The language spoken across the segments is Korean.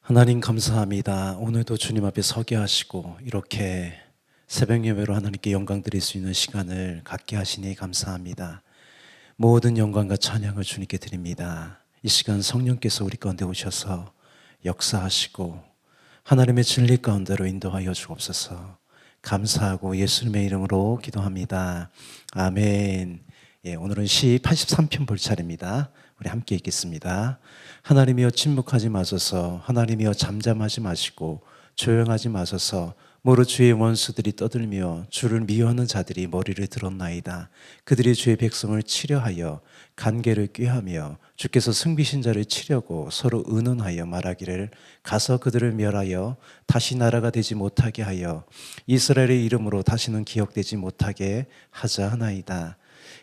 하나님 감사합니다. 오늘도 주님 앞에 서게 하시고 이렇게 새벽 예배로 하나님께 영광 드릴 수 있는 시간을 갖게 하시니 감사합니다. 모든 영광과 찬양을 주님께 드립니다. 이 시간 성령께서 우리 가운데 오셔서 역사하시고 하나님의 진리 가운데로 인도하여 주옵소서. 감사하고 예수님의 이름으로 기도합니다. 아멘. 오늘은 시 83편 볼 차례입니다. 우리 함께 읽겠습니다. 하나님이여 침묵하지 마소서. 하나님이여 잠잠하지 마시고 조용하지 마소서. 모로 주의 원수들이 떠들며 주를 미워하는 자들이 머리를 들었나이다. 그들이 주의 백성을 치려하여 간계를 꾀하며 주께서 승비신 자를 치려고 서로 의논하여 말하기를 가서 그들을 멸하여 다시 나라가 되지 못하게 하여 이스라엘의 이름으로 다시는 기억되지 못하게 하자 하나이다.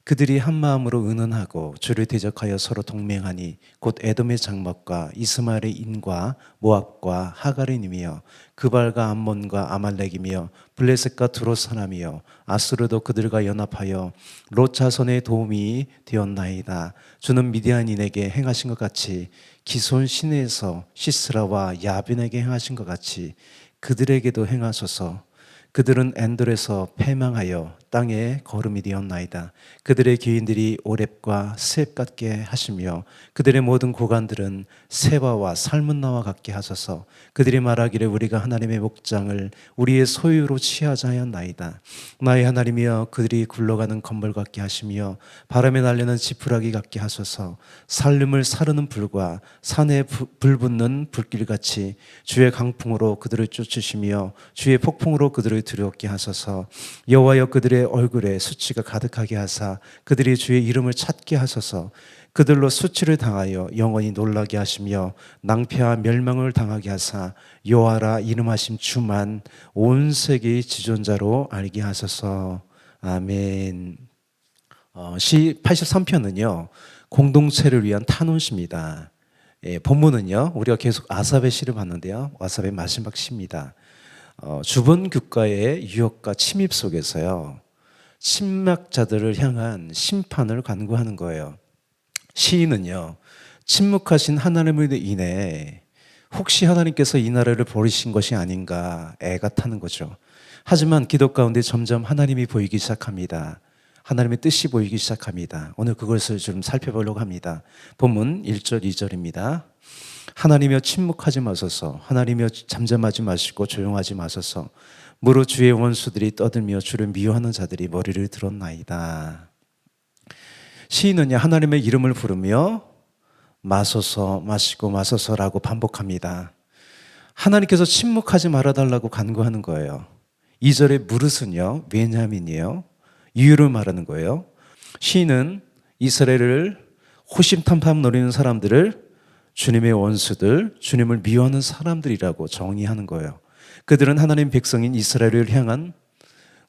그들이 한 마음으로 의논하고 주를 대적하여 서로 동맹하니 곧 에돔의 장막과 이스마엘의 인과 모압과 하가린이며 그발과 암몬과 아말렉이며 블레셋과 두롯 사람이여 아수르도 그들과 연합하여 롯 자손의 도움이 되었나이다. 주는 미디안인에게 행하신 것 같이 기손 시내에서 시스라와 야빈에게 행하신 것 같이 그들에게도 행하소서. 그들은 엔돌에서 패망하여 땅에 거름이 되었나이다. 그들의 귀인들이 오렙과 스앱 같게 하시며 그들의 모든 고관들은 세바와 살문나와 같게 하소서. 그들이 말하기를 우리가 하나님의 목장을 우리의 소유로 취하자 하였나이다. 나의 하나님이여 그들이 굴러가는 건물 같게 하시며 바람에 날리는 지푸라기 같게 하소서. 살림을 사르는 불과 산에 불 붙는 불길같이 주의 강풍으로 그들을 쫓으시며 주의 폭풍으로 그들을 두렵게 하소서. 여호와여 그들의 얼굴에 수치가 가득하게 하사 그들이 주의 이름을 찾게 하소서. 그들로 수치를 당하여 영원히 놀라게 하시며 낭패와 멸망을 당하게 하사 여호와라 이름하심 주만 온 세계의 지존자로 알게 하소서. 아멘. 시 83편은요 공동체를 위한 탄원시입니다. 본문은요 우리가 계속 아삽의 시를 봤는데요 아삽의 마지막 시입니다. 주변 국가의 유혹과 침입 속에서요 침략자들을 향한 심판을 간구하는 거예요. 시인은요 침묵하신 하나님으로 인해 혹시 하나님께서 이 나라를 버리신 것이 아닌가 애가 타는 거죠. 하지만 기도 가운데 점점 하나님이 보이기 시작합니다. 하나님의 뜻이 보이기 시작합니다. 오늘 그것을 좀 살펴보려고 합니다. 본문 1절 2절입니다. 하나님이여 침묵하지 마소서. 하나님이여 잠잠하지 마시고 조용하지 마소서. 무릇 주의 원수들이 떠들며 주를 미워하는 자들이 머리를 들었나이다. 시인은 하나님의 이름을 부르며 마소서 마시고 마소서라고 반복합니다. 하나님께서 침묵하지 말아달라고 간구하는 거예요. 2절의 무릇은요 왜냐함이에요. 이유를 말하는 거예요. 시인은 이스라엘을 호심탐탐 노리는 사람들을 주님의 원수들, 주님을 미워하는 사람들이라고 정의하는 거예요. 그들은 하나님 백성인 이스라엘을 향한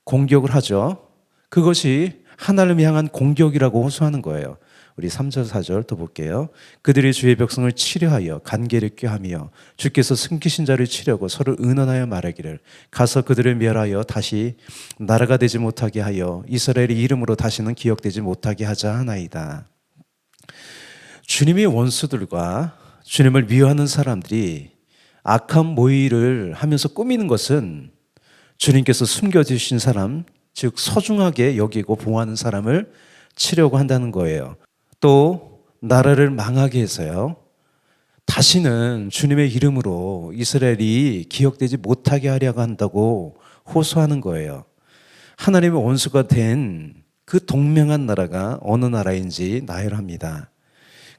공격을 하죠. 그것이 하나님을 향한 공격이라고 호소하는 거예요. 우리 3절 4절 더 볼게요. 그들이 주의 백성을 치려하여 간계를 꾀하며 주께서 숨기신 자를 치려고 서로 의논하여 말하기를 가서 그들을 멸하여 다시 나라가 되지 못하게 하여 이스라엘의 이름으로 다시는 기억되지 못하게 하자 하나이다. 주님의 원수들과 주님을 미워하는 사람들이 악한 모의를 하면서 꾸미는 것은 주님께서 숨겨주신 사람, 즉 소중하게 여기고 보호하는 사람을 치려고 한다는 거예요. 또 나라를 망하게 해서요 다시는 주님의 이름으로 이스라엘이 기억되지 못하게 하려고 한다고 호소하는 거예요. 하나님의 원수가 된 그 동맹한 나라가 어느 나라인지 나열합니다.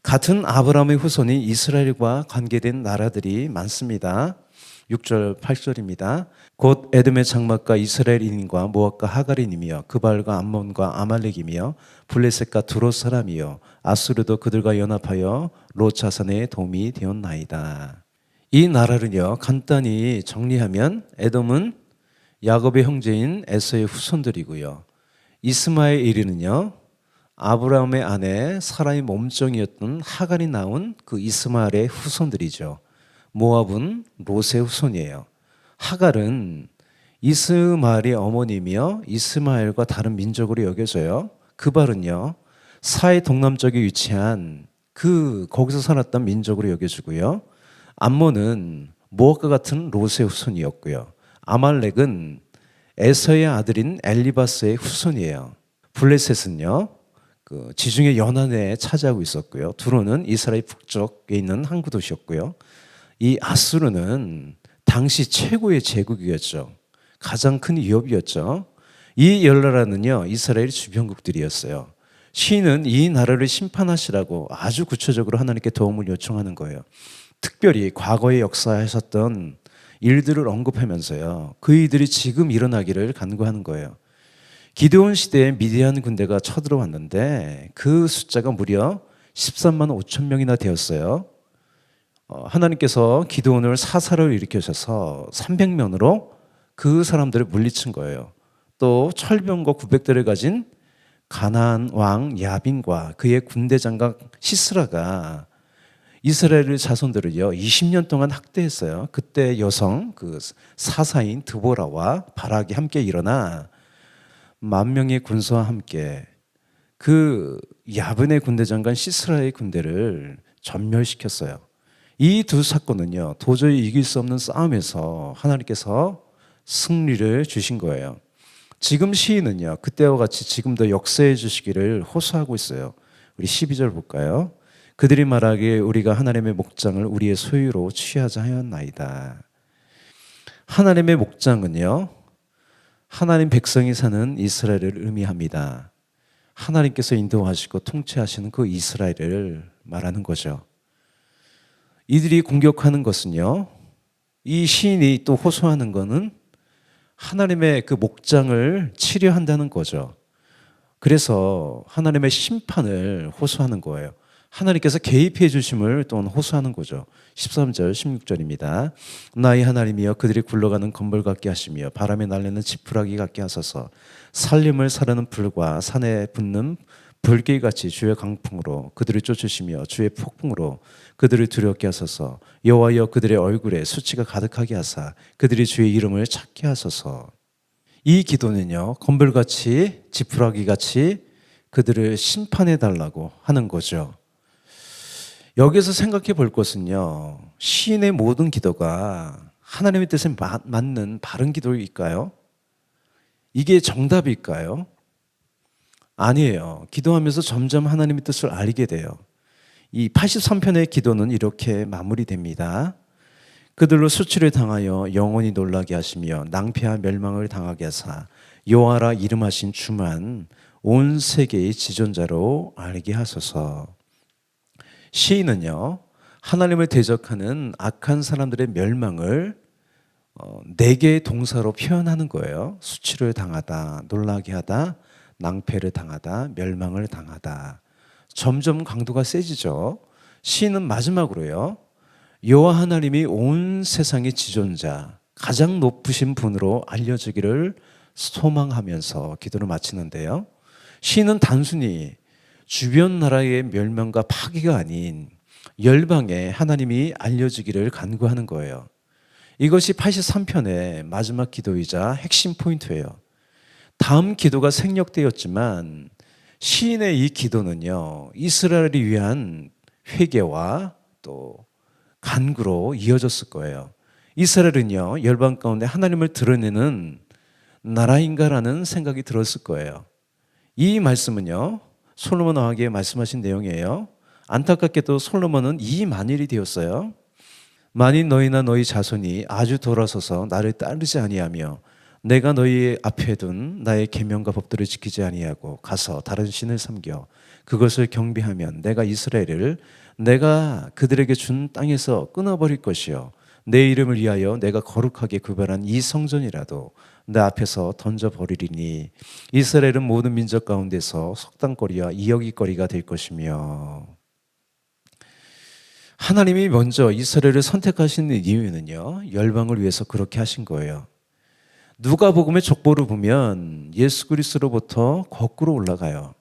같은 아브라함의 후손이 이스라엘과 관계된 나라들이 많습니다. 6절 8절입니다. 곧 에돔의 장막과 이스라엘인과 모압과 하가린이며 그발과 암몬과 아말렉이며 블레셋과 두롯 사람이요 아수르도 그들과 연합하여 롯 자손의 도움이 되었나이다. 이 나라를요 간단히 정리하면 에돔은 야곱의 형제인 에서의 후손들이고요. 이스마엘이는요 아브라함의 아내 사라의 몸종이었던 하갈이 낳은 그 이스마엘의 후손들이죠. 모압은 롯의 후손이에요. 하갈은 이스마엘의 어머니며 이스마엘과 다른 민족으로 여겨져요. 그발은요 사해 동남쪽에 위치한 거기서 살았던 민족으로 여겨지고요. 암몬은 모압과 같은 롯의 후손이었고요. 아말렉은 에서의 아들인 엘리바스의 후손이에요. 블레셋은요, 그 지중해 연안에 차지하고 있었고요. 두로는 이스라엘 북쪽에 있는 항구 도시였고요. 이 아수르는 당시 최고의 제국이었죠. 가장 큰 위협이었죠. 이 열 나라는요, 이스라엘 주변국들이었어요. 시인은 이 나라를 심판하시라고 아주 구체적으로 하나님께 도움을 요청하는 거예요. 특별히 과거의 역사에 하셨던 일들을 언급하면서요, 그 일들이 지금 일어나기를 간구하는 거예요. 기드온 시대에 미디안 군대가 쳐들어왔는데 그 숫자가 무려 13만 5천 명이나 되었어요. 하나님께서 기드온을 사사를 일으켜셔서 300명으로 그 사람들을 물리친 거예요. 또 철병과 900대를 가진 가나안 왕 야빈과 그의 군대 장관 시스라가 이스라엘 자손들을요 20년 동안 학대했어요. 그때 여성 그 사사인 드보라와 바락이 함께 일어나 10,000명의 군사와 함께 그 야빈의 군대 장관 시스라의 군대를 전멸시켰어요. 이 두 사건은요 도저히 이길 수 없는 싸움에서 하나님께서 승리를 주신 거예요. 지금 시인은요 그때와 같이 지금도 역사해 주시기를 호소하고 있어요. 우리 12절 볼까요? 그들이 말하기에 우리가 하나님의 목장을 우리의 소유로 취하자 하였나이다. 하나님의 목장은요 하나님 백성이 사는 이스라엘을 의미합니다. 하나님께서 인도하시고 통치하시는 그 이스라엘을 말하는 거죠. 이들이 공격하는 것은요, 이 시인이 또 호소하는 것은 하나님의 그 목장을 치려 한다는 거죠. 그래서 하나님의 심판을 호소하는 거예요. 하나님께서 개입해 주심을 또 호소하는 거죠. 13절 16절입니다. 나의 하나님이여 그들이 굴러가는 건벌 같게 하시며 바람에 날리는 지푸라기 같게 하소서. 살림을 사르는 불과 산에 붙는 불길같이 주의 강풍으로 그들을 쫓으시며 주의 폭풍으로 그들을 두렵게 하소서. 여호와여 그들의 얼굴에 수치가 가득하게 하사 그들이 주의 이름을 찾게 하소서. 이 기도는요 건불같이 지푸라기같이 그들을 심판해 달라고 하는 거죠. 여기서 생각해 볼 것은요 시인의 모든 기도가 하나님의 뜻에 맞는 바른 기도일까요? 이게 정답일까요? 아니에요. 기도하면서 점점 하나님의 뜻을 알게 돼요. 이 83편의 기도는 이렇게 마무리됩니다. 그들로 수치를 당하여 영원히 놀라게 하시며 낭패와 멸망을 당하게 하사 여호와라 이름하신 주만 온 세계의 지존자로 알게 하소서. 시인은요 하나님을 대적하는 악한 사람들의 멸망을 4개의 동사로 표현하는 거예요. 수치를 당하다, 놀라게 하다, 낭패를 당하다, 멸망을 당하다. 점점 강도가 세지죠. 시인은 마지막으로요 여호와 하나님이 온 세상의 지존자, 가장 높으신 분으로 알려지기를 소망하면서 기도를 마치는데요. 시인은 단순히 주변 나라의 멸망과 파괴가 아닌 열방에 하나님이 알려지기를 간구하는 거예요. 이것이 83편의 마지막 기도이자 핵심 포인트예요. 다음 기도가 생략되었지만 시인의 이 기도는요 이스라엘을 위한 회개와 또 간구로 이어졌을 거예요. 이스라엘은요 열방 가운데 하나님을 드러내는 나라인가라는 생각이 들었을 거예요. 이 말씀은요 솔로몬 왕에게 말씀하신 내용이에요. 안타깝게도 솔로몬은 이 만일이 되었어요. 만일 너희나 너희 자손이 아주 돌아서서 나를 따르지 아니하며 내가 너희 앞에 둔 나의 계명과 법도를 지키지 아니하고 가서 다른 신을 섬겨 그것을 경배하면 내가 이스라엘을 내가 그들에게 준 땅에서 끊어버릴 것이요 내 이름을 위하여 내가 거룩하게 구별한 이 성전이라도 내 앞에서 던져버리리니 이스라엘은 모든 민족 가운데서 속담거리와 이야기거리가 될 것이며. 하나님이 먼저 이스라엘을 선택하신 이유는요 열방을 위해서 그렇게 하신 거예요. 누가복음의 족보를 보면 예수 그리스도로부터 거꾸로 올라가요.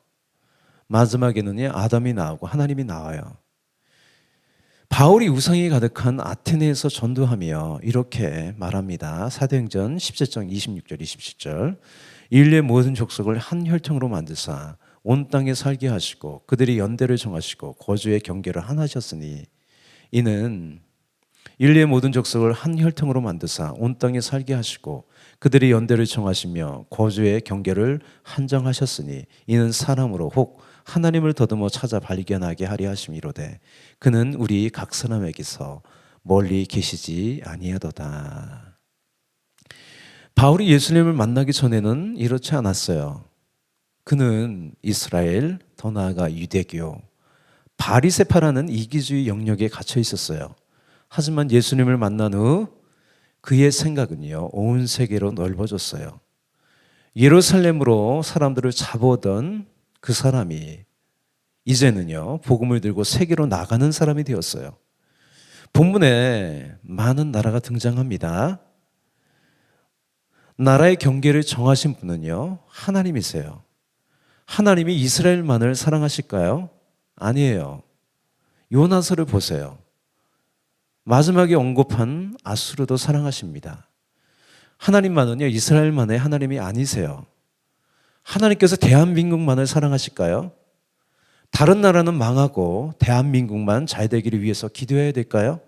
마지막에는 아담이 나오고 하나님이 나와요. 바울이 우상이 가득한 아테네에서 전도하며 이렇게 말합니다. 사도행전 17장 26절 27절 인류의 모든 족속을 한 혈통으로 만드사 온 땅에 살게 하시고 그들이 연대를 정하시고 거주의 경계를 하나셨으니 이는 인류의 모든 족속을 한 혈통으로 만드사 온 땅에 살게 하시고 그들의 연대를 정하시며 거주의 경계를 한정하셨으니 이는 사람으로 혹 하나님을 더듬어 찾아 발견하게 하려 하심이로되 그는 우리 각 사람에게서 멀리 계시지 아니하도다. 바울이 예수님을 만나기 전에는 이렇지 않았어요. 그는 이스라엘, 더 나아가 유대교, 바리새파라는 이기주의 영역에 갇혀 있었어요. 하지만 예수님을 만난 후 그의 생각은요, 온 세계로 넓어졌어요. 예루살렘으로 사람들을 잡아오던 그 사람이 이제는요, 복음을 들고 세계로 나가는 사람이 되었어요. 본문에 많은 나라가 등장합니다. 나라의 경계를 정하신 분은요, 하나님이세요. 하나님이 이스라엘만을 사랑하실까요? 아니에요. 요나서를 보세요. 마지막에 언급한 아수르도 사랑하십니다. 하나님만은요, 이스라엘만의 하나님이 아니세요. 하나님께서 대한민국만을 사랑하실까요? 다른 나라는 망하고 대한민국만 잘 되기를 위해서 기도해야 될까요?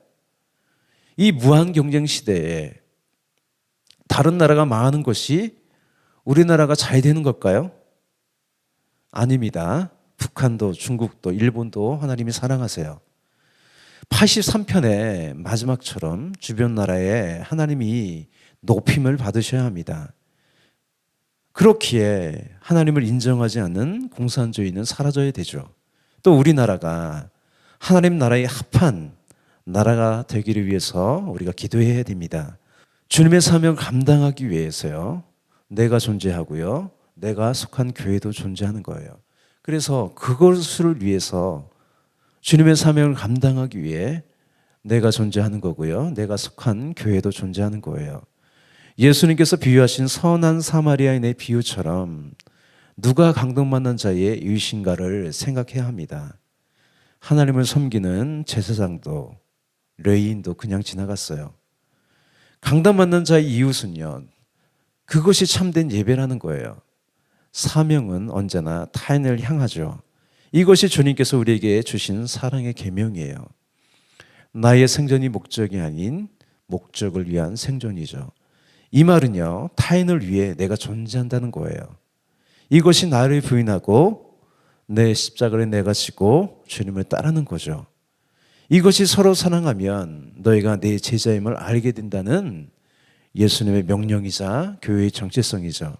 이 무한 경쟁 시대에 다른 나라가 망하는 것이 우리나라가 잘 되는 걸까요? 아닙니다. 북한도 중국도 일본도 하나님이 사랑하세요. 83편의 마지막처럼 주변 나라에 하나님이 높임을 받으셔야 합니다. 그렇기에 하나님을 인정하지 않는 공산주의는 사라져야 되죠. 또 우리나라가 하나님 나라에 합한 나라가 되기를 위해서 우리가 기도해야 됩니다. 주님의 사명을 감당하기 위해서요. 내가 존재하고요. 내가 속한 교회도 존재하는 거예요. 그래서 그것을 위해서 주님의 사명을 감당하기 위해 내가 존재하는 거고요. 내가 속한 교회도 존재하는 거예요. 예수님께서 비유하신 선한 사마리아인의 비유처럼 누가 감동받는 자의 유신가를 생각해야 합니다. 하나님을 섬기는 제사장도 레위인도 그냥 지나갔어요. 강당받는 자의 이웃은요, 그것이 참된 예배라는 거예요. 사명은 언제나 타인을 향하죠. 이것이 주님께서 우리에게 주신 사랑의 계명이에요. 나의 생존이 목적이 아닌 목적을 위한 생존이죠. 이 말은요, 타인을 위해 내가 존재한다는 거예요. 이것이 나를 부인하고 내 십자가를 내가 지고 주님을 따르는 거죠. 이것이 서로 사랑하면 너희가 내 제자임을 알게 된다는 예수님의 명령이자 교회의 정체성이죠.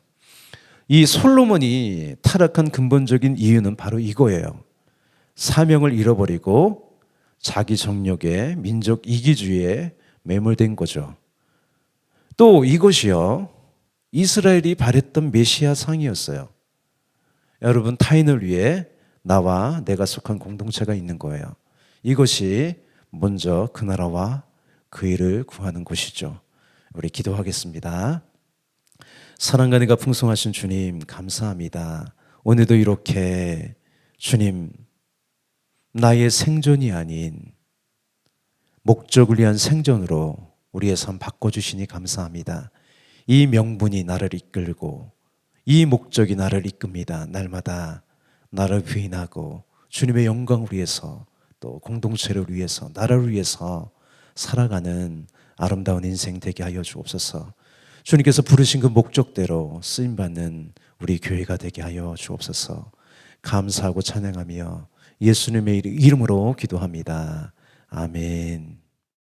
이 솔로몬이 타락한 근본적인 이유는 바로 이거예요. 사명을 잃어버리고 자기 정력에 민족 이기주의에 매몰된 거죠. 또 이것이요, 이스라엘이 바랬던 메시아 상이었어요. 여러분, 타인을 위해 나와 내가 속한 공동체가 있는 거예요. 이것이 먼저 그 나라와 그 일을 구하는 곳이죠. 우리 기도하겠습니다. 사랑과 은혜가 풍성하신 주님, 감사합니다. 오늘도 이렇게 주님, 나의 생존이 아닌 목적을 위한 생존으로 우리의 삶 바꿔주시니 감사합니다. 이 명분이 나를 이끌고 이 목적이 나를 이끕니다. 날마다 나를 부인하고 주님의 영광을 위해서 또 공동체를 위해서 나라를 위해서 살아가는 아름다운 인생 되게 하여 주옵소서. 주님께서 부르신 그 목적대로 쓰임받는 우리 교회가 되게 하여 주옵소서. 감사하고 찬양하며 예수님의 이름으로 기도합니다. 아멘.